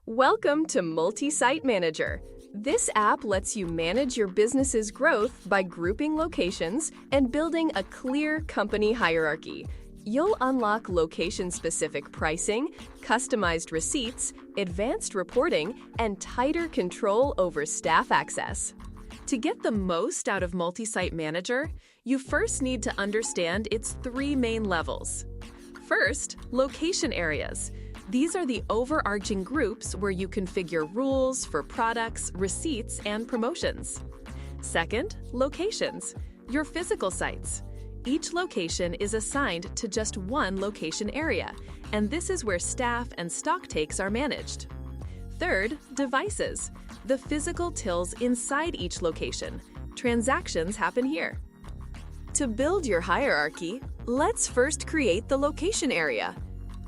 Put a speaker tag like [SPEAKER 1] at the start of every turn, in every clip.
[SPEAKER 1] Welcome to Multi-Site Manager. This app lets you manage your business's growth by grouping locations and building a clear company hierarchy. You'll unlock location-specific pricing, customized receipts, advanced reporting, and tighter control over staff access. To get the most out of Multi-Site Manager, you first need to understand its three main levels. First, location areas. These are the overarching groups where you configure rules for products, receipts, and promotions. Second, locations. Your physical sites. Each location is assigned to just one location area, and this is where staff and stock takes are managed. Third, devices. The physical tills inside each location. Transactions happen here. To build your hierarchy, let's first create the location area.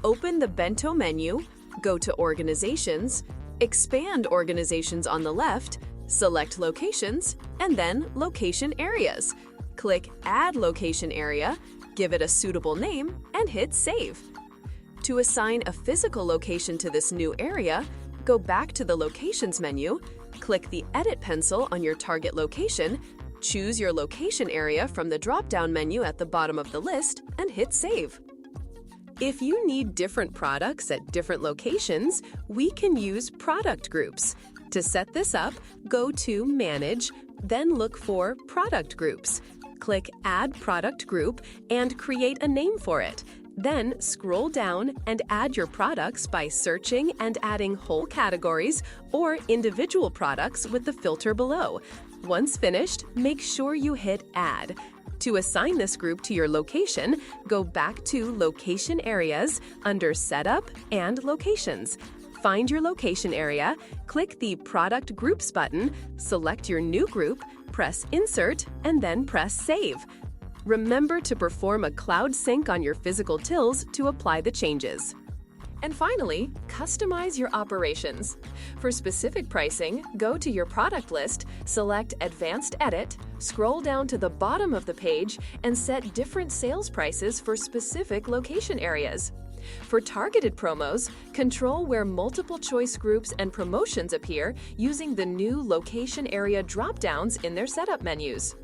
[SPEAKER 1] Open the Bento menu, go to Organizations, expand Organizations on the left, select Locations, and then Location Areas. Click Add Location Area, give it a suitable name, and hit Save. To assign a physical location to this new area, go back to the Locations menu, click the Edit pencil on your target location, choose your location area from the drop-down menu at the bottom of the list, and hit Save. If you need different products at different locations, we can use product groups. To set this up, go to Manage, then look for Product Groups. Click Add Product Group and create a name for it. Then scroll down and add your products by searching and adding whole categories or individual products with the filter below. Once finished, make sure you hit Add. To assign this group to your location, go back to Location Areas under Setup and Locations. Find your location area, click the Product Groups button, select your new group, press Insert, and then press Save. Remember to perform a cloud sync on your physical tills to apply the changes. And finally, customize your operations. For specific pricing, go to your product list, select Advanced Edit, scroll down to the bottom of the page, and set different sales prices for specific location areas. For targeted promos, control where multiple choice groups and promotions appear using the new location area drop-downs in their setup menus.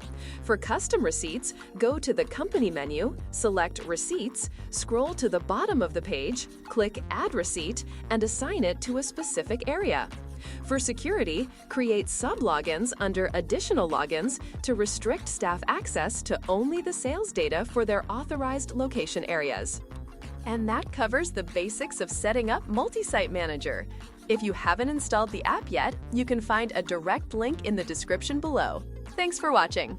[SPEAKER 1] For custom receipts, go to the Company menu, select Receipts, scroll to the bottom of the page, click Add Receipt, and assign it to a specific area. For security, create sub-logins under Additional Logins to restrict staff access to only the sales data for their authorized location areas. And that covers the basics of setting up Multi-Site Manager. If you haven't installed the app yet, you can find a direct link in the description below. Thanks for watching.